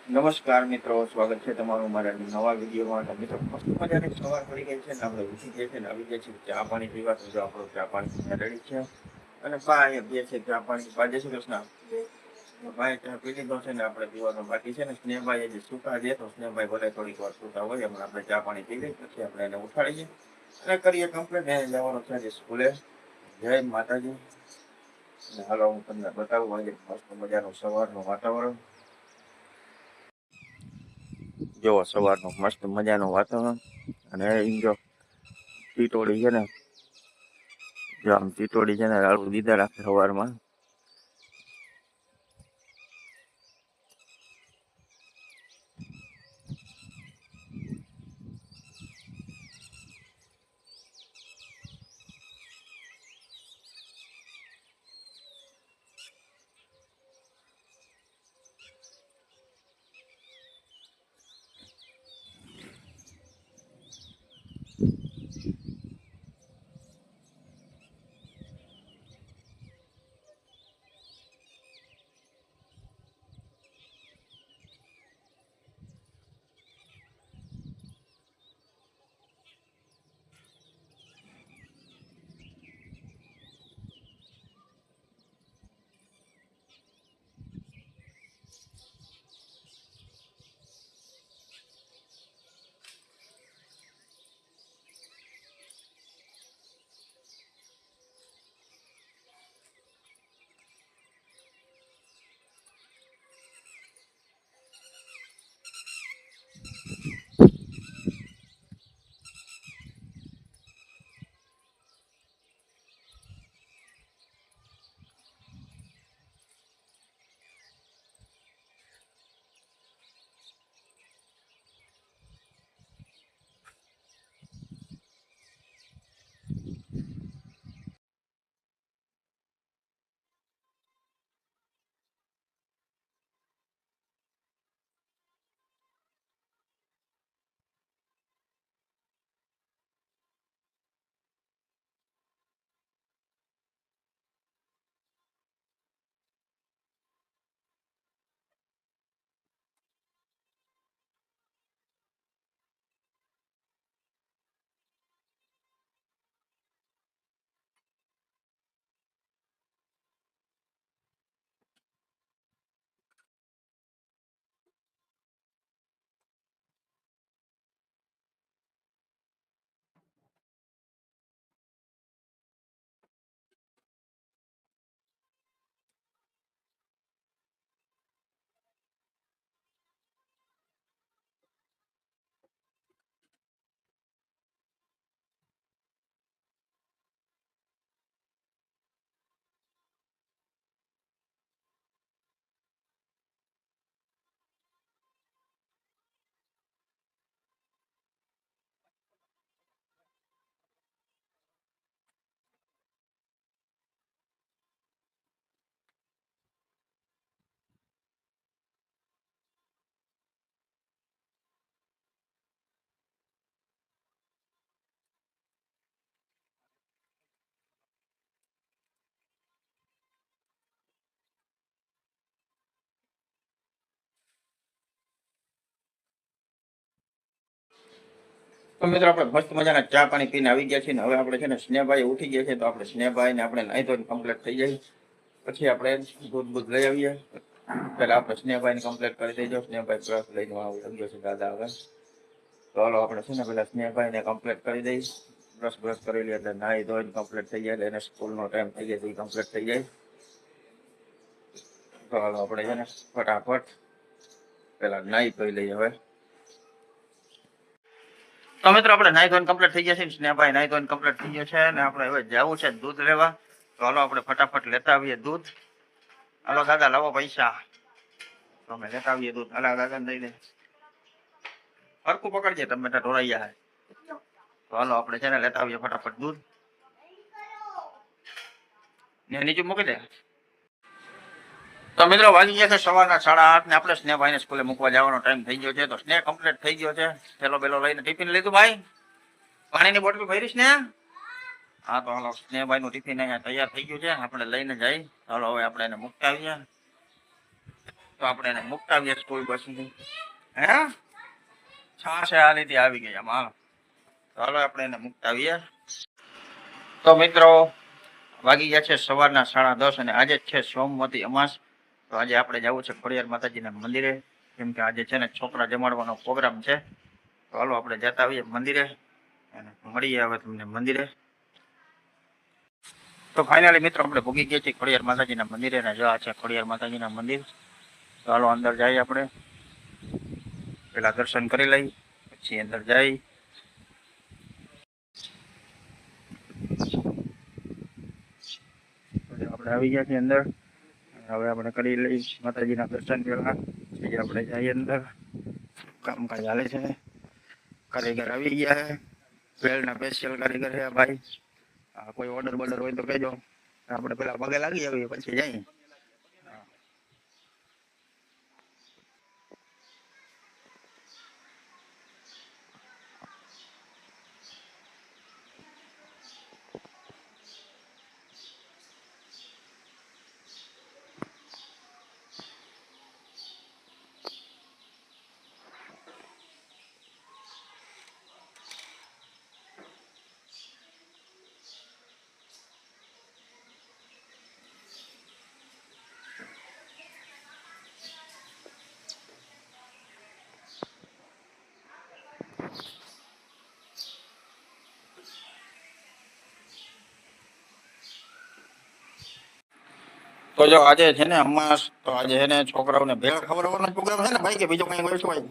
નમસ્કાર મિત્રો, સ્વાગત છે તમારું મારા નવા વિડીયોમાં. મિત્રો મસ્ત મજાની સવાર પડી ગઈ છે ને આપણે ઉઠી ગયા છે ને આવી ગયા છીએ ચા પાણી પીવા. તો આપણો ચા પાણી રેડી છે અને પા અહીંયા બે છે ચા પાણી. પા જય શ્રી કૃષ્ણ. ભાઈ ચા પી લીધો છે ને આપણે પીવાનો બાકી છે ને. સ્નેહભાઈ હજી સુતા છે તો સ્નેહભાઈ ભલે થોડીક વાર સુતા હોય હમણાં આપણે ચા પાણી પી લઈએ પછી આપણે એને ઉઠાડીએ અને કરીએ કમ્પ્લીટ. એને જવાનું છે સ્કૂલે. જય માતાજી. અને હાલો હું તમને બતાવું આજે મસ્ત મજાનું સવારનું વાતાવરણ. જો સવારનું મસ્ત મજાનું વાતાવરણ અને જો ટીટોડી છે ને, જો આમ ટીટોડી છે ને રાડું દીધા રાખે સવારમાં. તો મિત્રો આપણે મસ્ત મજાના ચા પાણી પીને આવી ગયા છીએ ને હવે આપણે છે ને સ્નેહભાઈ ઉઠી ગયા છે તો આપણે સ્નેહભાઈ ને આપણે નાહી ધોઈને કમ્પ્લીટ થઈ જાય પછી આપણે દૂધ બૂધ લઈ આવીએ. પેલા આપણે સ્નેહભાઈ ને કમ્પ્લીટ કરી દેજો. સ્નેહભાઈ બ્રશ લઈને આવ્યો છે દાદા હવે. તો હાલો આપણે છે ને પેલા સ્નેહભાઈ ને કમ્પ્લીટ કરી દઈશ. બ્રશ કરી લઈએ એટલે નાહી ધોઈને કમ્પ્લીટ થઈ જાય એટલે એને સ્કૂલનો ટાઈમ થઈ જાય તો એ કમ્પ્લીટ થઈ જાય. તો હાલો આપણે છે ને ફટાફટ પેલા નાહી ધોઈ લઈએ હવે. તો મિત્રો આપણે નાહી ધોઈને કમ્પ્લીટ થઈ ગયા છે. સ્નેહભાઈ નાહી ધોઈને કમ્પ્લીટ થઈ ગયો છે અને આપણે હવે જવું છે દૂધ લેવા. તો હાલો આપણે ફટાફટ લેતા આવીએ દૂધ. હાલો દાદા લાવો પૈસા. તો અમે લેતા આવીએ દૂધ. હાલા દાદા ને દઈ દે. હરકું પકડજે ટમેટા ઢોરાઈ જાય. તો હાલો આપણે છે ને લેતા આવીએ ફટાફટ દૂધ. ને નીચે મૂકી દે. તો મિત્રો વાગી ગયા છે સવારના 8:30 ને આપણે સ્નેહભાઈને સ્કૂલે મૂકવા જવાનો ટાઈમ થઈ ગયો છે. તો સ્નેહ કમ્પ્લીટ થઈ ગયો છે. થેલો બેલો લઈને ટિફિન લીધું ભાઈ. પાણીની બોટલ ભરીશ ને. હા તો હાલો સ્નેહભાઈ નું ટિફિન અહીંયા તૈયાર થઈ ગયું છે. આપણે લઈને જઈ. હાલો હવે આપણે એને મૂકતા આવીએ. તો આપણે એને મૂકતા આવીએ સ્કૂલ બસની. હે છાશ આ રીતે આવી ગઈ આમાં. તો હાલો આપણે એને મૂકતા આવીએ. તો મિત્રો વાગી ગયા છે સવારના 10:30 અને આજે જ છે સોમવતી અમાસ. તો આજે આપણે જવું છે ખોડિયાર માતાજીના મંદિરે, કેમ કે આજે છે ને છોકરા જમાડવાનો પ્રોગ્રામ છે. તો હાલો આપણે જતા આવીએ મંદિરે અને મળીએ હવે તમને મંદિરે. તો ફાઇનલી મિત્રો આપણે ભૂગી ગયા છીએ ખોડિયાર માતાજીના મંદિરે ને જો આ છે ખોડિયાર માતાજીના મંદિર. તો હાલો અંદર જઈએ આપણે, પેલા દર્શન કરી લઈ પછી અંદર જઈ. આપણે આવી ગયા છીએ અંદર, હવે આપણે કરી લઈ માતાજીના દર્શન. પેલા પછી આપણે જઈએ અંદર. કામકાજ ચાલે છે, કારીગર આવી ગયા છે, ભેળના સ્પેશિયલ કારીગર છે ભાઈ. કોઈ ઓર્ડર બોર્ડર હોય તો કહેજો, આપણે પેલા પગે લાગી આવીએ પછી જઈએ. તો જો આજે છે ને અમાસ, તો આજે છે ને છોકરાઓને ભેળ ખવડાવવાનો પ્રોગ્રામ છે ને ભાઈ, કે બીજો કઈ હોય છે ભાઈ?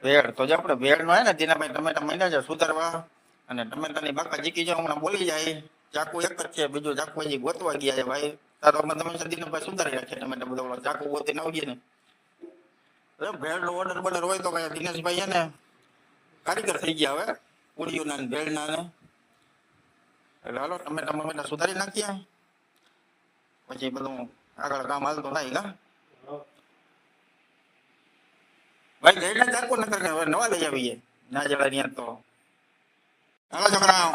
ભેળ. તો જો આપણે ભેળ નો હે ને તેના ભાઈ ટમેટા માંડ્યા છે સુધારવા, અને ટમેટાની બાકા જીકી જો હમણાં બોલી જાય. ચાકુ એક જ છે, બીજું ચાકુ હજી ગોતવા ગયા છે ભાઈ. તારો તમે સદીને ભાઈ સુધારી રાખે ટમેટા બધો, ચાકુ ગોતી ના ઉગીએ ને. ભેળ નો ઓર્ડર બોર્ડર હોય તો કઈ દિનેશભાઈ છે ને કારીગર થઈ ગયા હવે પૂરીઓના ને ભેળના ને. એટલે હાલો ટમેટા સુધારી નાખીએ પછી બધું આગળ કામ હાલતું થાય. કા ભાઈ ભેળના ચાકુ નકર હવે નવા લઈ આવીએ ના જવા ત્યાં. તો હાલો છોકરા,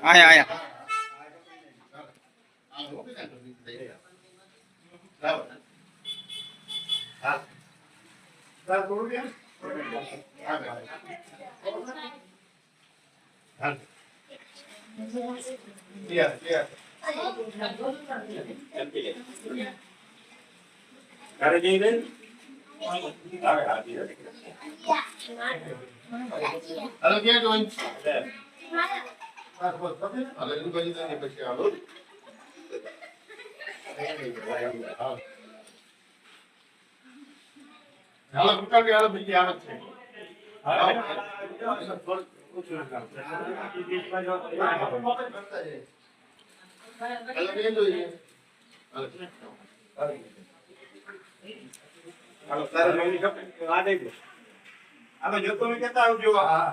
આયા Hello, क्या doing? Hello, everybody, then પછી હાલો. હાલો પુકાર કે હાલો બીજી આવે છે. હાલો. હાલો કેમ જોઈએ? હાલો. હાલો તારે મમ્મી કપ આ દે. આ જો તમે કહેતા આવજો. હા.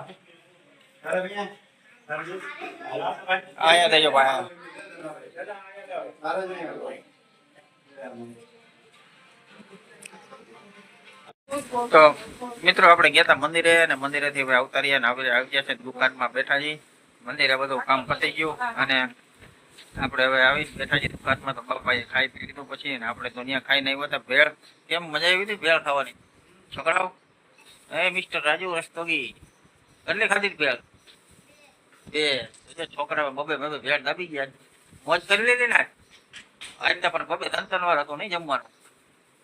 અરે ભૈયા આયા દેજો ભાઈ. તો મિત્રો આપણે ગયા હતા મંદિરે, અને મંદિરેથી હવે આવતા રહ્યા ને આપણે આવી ગયા છે દુકાનમાં બેઠા છીએ. મંદિરે બધું કામ પતી ગયું અને આપણે હવે આવી બેઠા છીએ દુકાનમાં. તો બાપાએ ખાઈ પી લીધું પછી, ને આપણે તો ત્યાં ખાઈને આવ્યા હતા ભેળ. કેમ મજા આવી હતી ભેળ ખાવાની છોકરાઓ? એ મિસ્ટર રાજુ રસ્તોગી કેટલી ખાધી ભેળ? બે છોકરા બબે ભેળ દાબી ગયા, મોજ કરી લીધી ને આજ. પણ બબે 3 વાર હતો નહીં જમવાનું.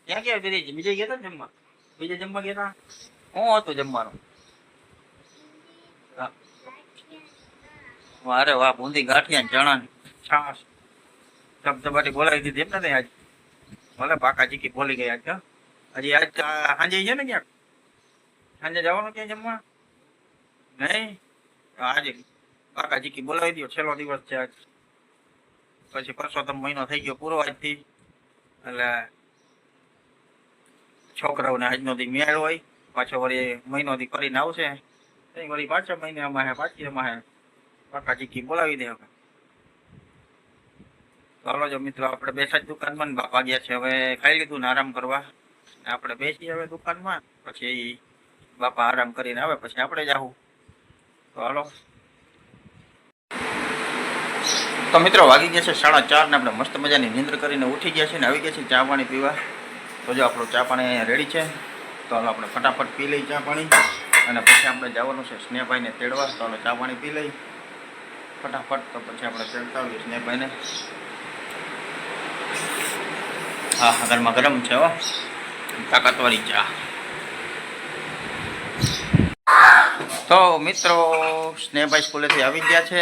ક્યાં ક્યાં દીધી? બીજે ગયા હતા જમવા? બીજે જમવા ગયા હતા? શું હતું જમવાનું? અરે વાહ, બુંદી ગાંઠિયા ચણા છાસ ચમચમાટી બોલાવી દીધી એમ ને આજ. ભલે પાકા ચીકી બોલી ગયા આજ. હજી આજ સાંજે છે ને ક્યાંક? સાંજે જવાનું ક્યાં જમવા? નહીં, આજે પાકા ચીકી બોલાવી દો. છેલ્લો દિવસ છે આજ, પછી પરસોત્તમ મહિનો થઈ ગયો પૂરો આજથી. એટલે છોકરાઓને આજનો દી મેળ હોય, પાછો વળી મહિનો દી કરીને આવશે, વળી પાછા મહિને અમારે પાછી અમારે પાકા ચીકી બોલાવી દે. ચાલો જો મિત્રો આપણે બેઠા જ દુકાનમાં ને બાપા ગયા છે હવે ખાઈ લીધું ને આરામ કરવા. આપણે બેસી હવે દુકાનમાં પછી બાપા આરામ કરીને આવે પછી આપણે જાવું. તો હાલો. તો મિત્રો વાગી ગયા છે 4:30 ને આપણે મસ્ત મજાની નિંદ્ર કરીને ઉઠી ગયા છે ને આવી ગયા છે ચા પાણી પીવા. તો જો આપણું ચા પાણી અહીંયા રેડી છે. તો હાલો આપણે ફટાફટ પી લઈ ચા પાણી અને પછી આપણે જવાનું છે સ્નેહભાઈને તેડવા. તો હાલો ચા પાણી પી લઈ ફટાફટ. તો પછી આપણે તેડતા આવીએ સ્નેહભાઈને. હા ગરમા ગરમ છે હો, તાકાતવાળી ચા. તો મિત્રો સ્નેહભાઈ સ્કૂલેથી આવી ગયા છે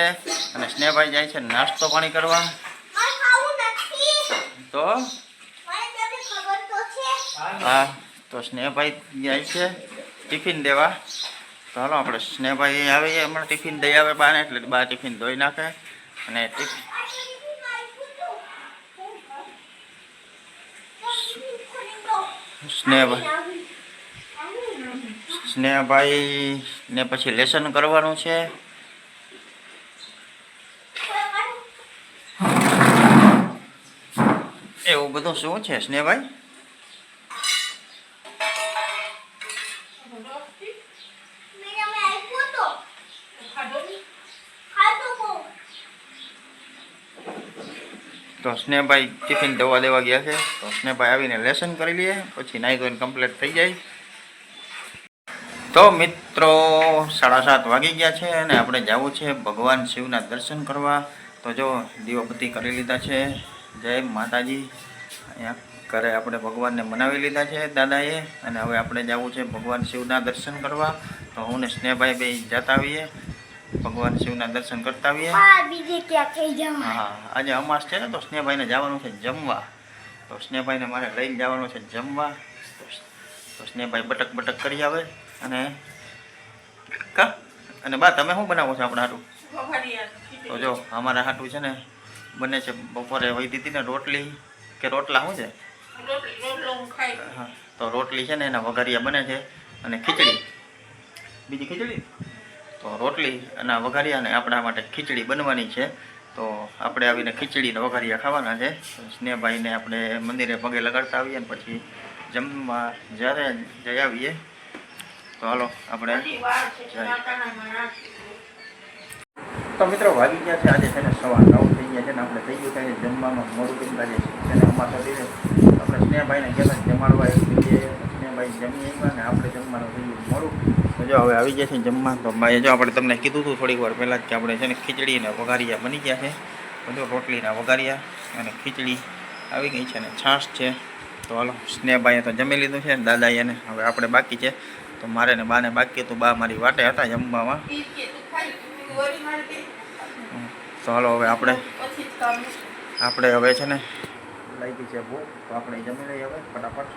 અને સ્નેહભાઈ જાય છે નાસ્તો પાણી કરવા. તો હા તો સ્નેહભાઈ જાય છે ટિફિન દેવા. તો હાલો આપણે સ્નેહભાઈ આવીએ હમણાં ટિફિન દઈ આવે બાને એટલે બા ટિફિન ધોઈ નાખે અને સ્નેહભાઈ ને પછી લેસન કરવાનું છે. એવું બધું શું છે સ્નેહભાઈ? તો સ્નેહભાઈ ટિફિન દવા દેવા ગયા છે. તો સ્નેહભાઈ આવીને લેસન કરી લઈએ પછી નાઈ ધોઈને કમ્પ્લીટ થઈ જાય. તો મિત્રો 7:30 વાગી ગયા છે અને આપણે જવું છે ભગવાન શિવના દર્શન કરવા. તો જો દીવાબત્તી કરી લીધા છે. જય માતાજી. અહીંયા ઘરે આપણે ભગવાનને મનાવી લીધા છે દાદાએ અને હવે આપણે જવું છે ભગવાન શિવના દર્શન કરવા. તો હું ને સ્નેહભાઈ બે જતા આવીએ ભગવાન શિવના દર્શન કરતા આવીએ. હા આજે અમાસ છે ને તો સ્નેહભાઈને જવાનું છે જમવા. તો સ્નેહભાઈને મારે લઈને જવાનું છે જમવા. તો સ્નેહભાઈ બટક બટક કરી આવે અને બા તમે શું બનાવો છો આપણા હાટું? તો જો અમારા હાટું છે ને બને છે બપોરે વહી દીધી ને રોટલી કે રોટલા શું છે? હા તો રોટલી છે ને એના વઘારિયા બને છે અને ખીચડી, બીજી ખીચડી. તો રોટલી અને વઘારિયા ને આપણા માટે ખીચડી બનવાની છે. તો આપણે આવીને ખીચડી ને વઘારિયા ખાવાના છે. સ્નેહભાઈને આપણે મંદિરે પગે લગાડતા આવીએ ને પછી જમવા જ્યારે જઈ આવીએ. તો હાલો આપણે તો મિત્રો વાગી ગયા છે આજે છે ને 9:15 થઈ ગયા છે ને આપણે થઈ ગયું છે જમવામાં મોડું કેમ લાગે છે ને અમારે આપણે સ્નેહભાઈને ગયા જમાડવા એક જગ્યાએ સ્નેહભાઈ જમી આવ્યા ને આપણે જમવાનું થઈ ગયું મોડું. તો જો હવે આવી ગયા છે જમવા. તો ભાઈ જો આપણે તમને કીધું હતું થોડીક વાર પહેલાં જ કે આપણે છે ને ખીચડી ને વઘારિયા બની ગયા છે. બધું રોટલીના વઘારિયા અને ખીચડી આવી ગઈ છે ને છાશ છે. તો હાલો સ્નેહભાઈએ તો જમી લીધું છે ને દાદાએ ને હવે આપણે બાકી છે. તો મારે ને બાને બાકી હતું, બા મારી વાટે હતા જમવામાં. તો હાલો હવે આપણે હવે છે ને લાગી છે ભૂખ તો આપણે જમી લઈએ હવે ફટાફટ.